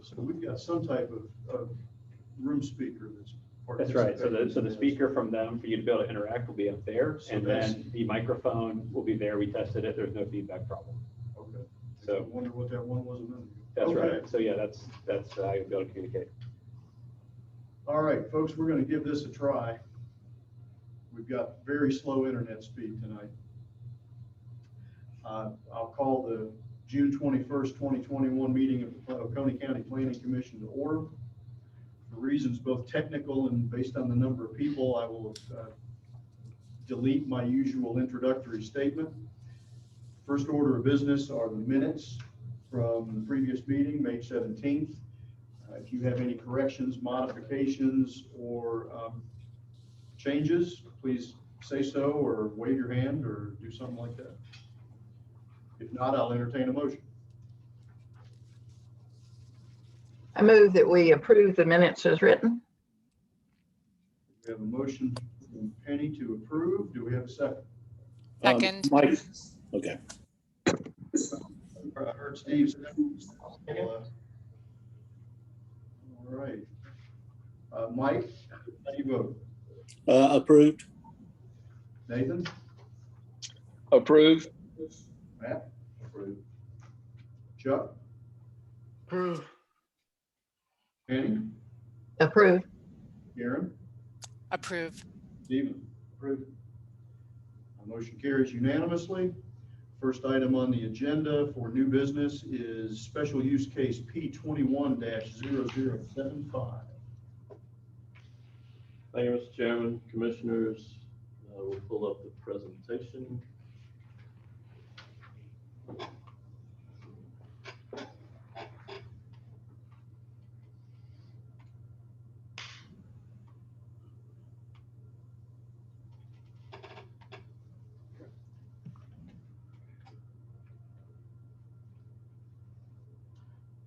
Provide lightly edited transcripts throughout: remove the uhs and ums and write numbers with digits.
So we've got some type of room speaker That's right. So the speaker from them for you to be able to interact will be up there, So and then the microphone will be there. We tested it. There's no feedback problem. Okay. So I wonder what that one was a minute ago. that's Okay. right. So yeah, that's how you'll be able to communicate. All right, folks, we're going to give this a try. We've got very slow internet speed tonight. I'll call the June 21st, 2021 meeting of the Oconee County Planning Commission to order. For reasons both technical and based on the number of people, I will delete my usual introductory statement. First order of business are the minutes from the previous meeting, May 17th. If you have any corrections, modifications, or changes, please say so or wave your hand or do something like that. If not, I'll entertain a motion. I move that we approve the minutes as written. We have a motion from Penny to approve. Do we have a second? Second. Mike, okay. I heard Steve. All right. Mike, how do you vote? Approved. Nathan? Approve. Matt? Approved. Chuck? Approve. Penny? Approve. Karen? Approve. Stephen? Approved. Motion carries unanimously. First item on the agenda for new business is special use case P21-0075. Thank you, Mr. Chairman, Commissioners. We'll pull up the presentation.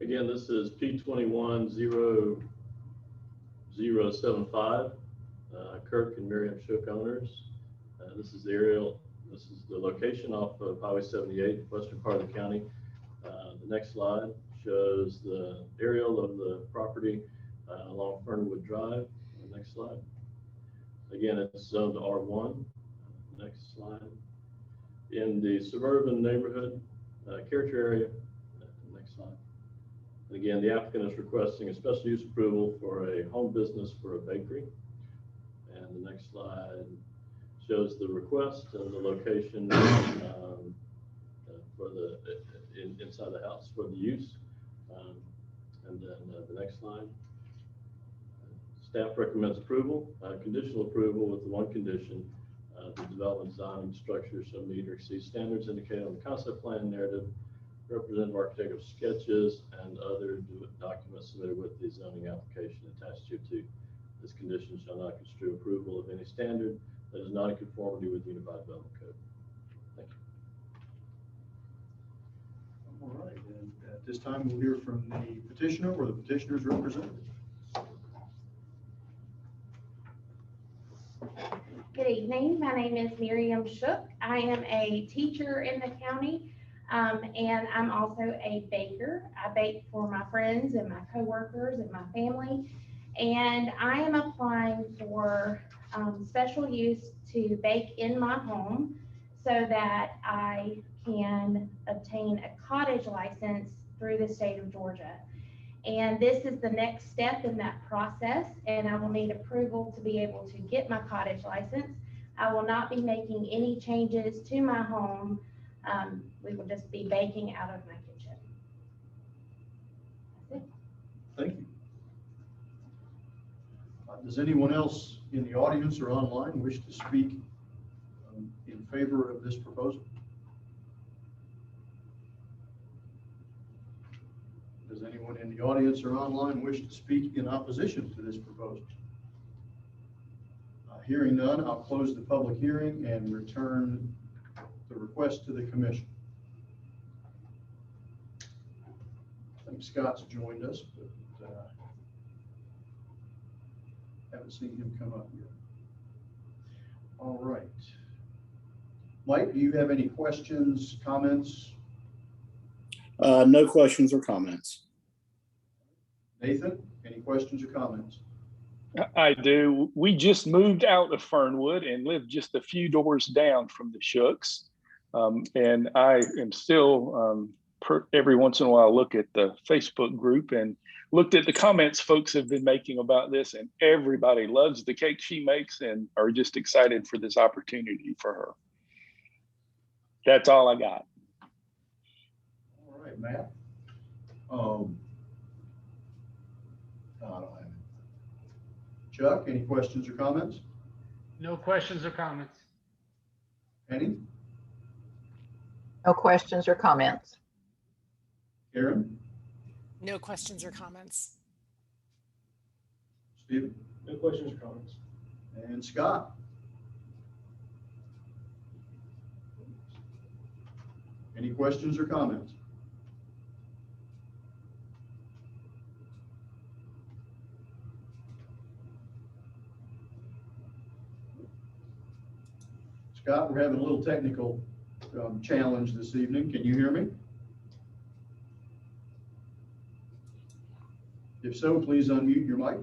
Again, this is P21-0075, Kirk and Miriam Shook owners. This is the aerial, this is the location off of Highway 78, western part of the county. The next slide shows the aerial of the property along Fernwood Drive. The next slide. Again, it's zoned R1. Next slide. In the suburban neighborhood character area. Next slide. And again, the applicant is requesting a special use approval for a home business for a bakery. And the next slide shows the request and the location for the inside the house for the use. And then the next slide. Staff recommends approval, conditional approval with the one condition. The development design and structure shall meet or exceed standards indicated on the concept plan narrative, representative architectural sketches, and other documents submitted with the zoning application attached to. This condition shall not construe approval of any standard that is not in conformity with the Unified Development Code. Thank you. All right, and at this time we'll hear from the petitioner or the petitioner's representative. Good evening. My name is Miriam Shook. I am a teacher in the county, and I'm also a baker. I bake for my friends and my coworkers and my family, and I am applying for special use to bake in my home so that I can obtain a cottage license through the state of Georgia. And this is the next step in that process, and I will need approval to be able to get my cottage license. I will not be making any changes to my home. We will just be baking out of my kitchen. That's it. Thank you. Does anyone else in the audience or online wish to speak in favor of this proposal? Does anyone in the audience or online wish to speak in opposition to this proposal? Hearing none, I'll close the public hearing and return the request to the commission. I think Scott's joined us, but haven't seen him come up yet. All right. Mike, do you have any questions, comments? No questions or comments. Nathan, any questions or comments? I do. We just moved out of Fernwood and live just a few doors down from the Shooks. And I am still, every once in a while, look at the Facebook group and looked at the comments folks have been making about this, and everybody loves the cake she makes and are just excited for this opportunity for her. That's all I got. All right, Matt. I don't have it. Chuck, any questions or comments? No questions or comments. Penny? No questions or comments. Karen? No questions or comments. Stephen? No questions or comments. And Scott? Any questions or comments? Scott, we're having a little technical challenge this evening. Can you hear me? If so, please unmute your mic.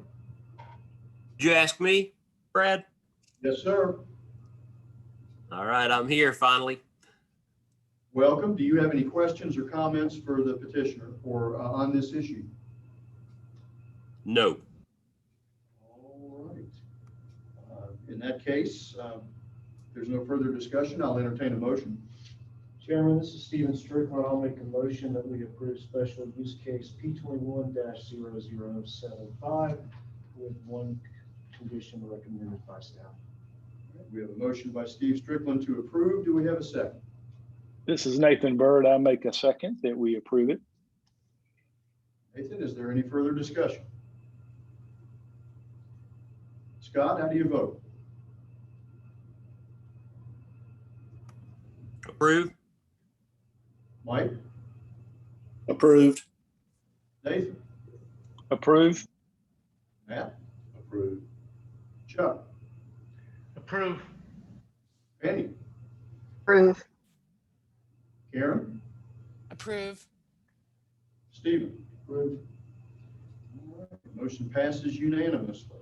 Did you ask me, Brad? Yes, sir. All right, I'm here finally. Welcome. Do you have any questions or comments for the petitioner or on this issue? No. All right. In that case, there's no further discussion. I'll entertain a motion. Chairman, this is Stephen Strickland. I'll make a motion that we approve special use case P21-0075 with one condition recommended by staff. We have a motion by Steve Strickland to approve. Do we have a second? This is Nathan Bird. I make a second that we approve it. Nathan, is there any further discussion? Scott, how do you vote? Approved. Mike? Approved. Nathan? Approve. Matt? Approved. Chuck? Approve. Penny? Approve. Karen? Approve. Stephen? Approved. All right. Motion passes unanimously.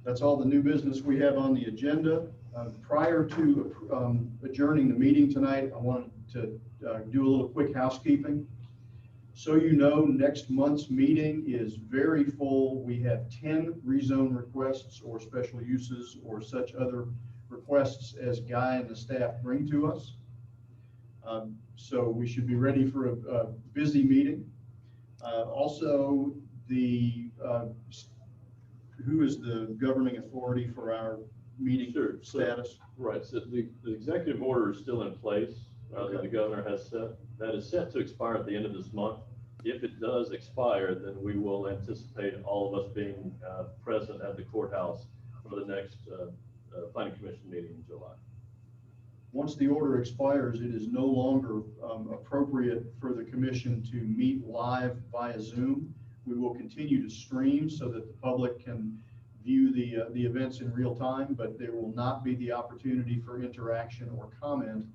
That's all the new business we have on the agenda. Prior to adjourning the meeting tonight, I wanted to do a little quick housekeeping. So you know, next month's meeting is very full. We have 10 rezone requests or special uses or such other requests as Guy and the staff bring to us. So we should be ready for a busy meeting. Also, who is the governing authority for our meeting status? Right, so the executive order is still in place, that the governor has set. That is set to expire at the end of this month. If it does expire, then we will anticipate all of us being present at the courthouse for the next planning commission meeting in July. Once the order expires, it is no longer appropriate for the commission to meet live via Zoom. We will continue to stream so that the public can view the events in real time, but there will not be the opportunity for interaction or comment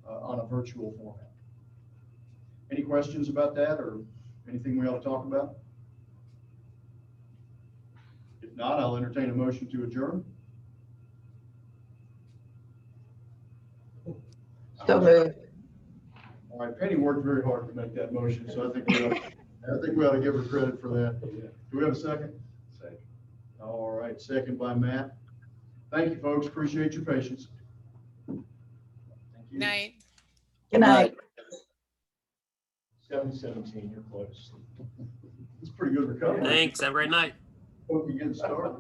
on a virtual format. Any questions about that or anything we ought to talk about? If not, I'll entertain a motion to adjourn. So moved. All right, Penny worked very hard to make that motion, so I think we ought to give her credit for that. Do we have a second? Second. All right, second by Matt. Thank you, folks. Appreciate your patience. Thank you. Night. Good night. 7:17, you're close. It's pretty good recovery. Thanks. Have a great night. Hope you get started.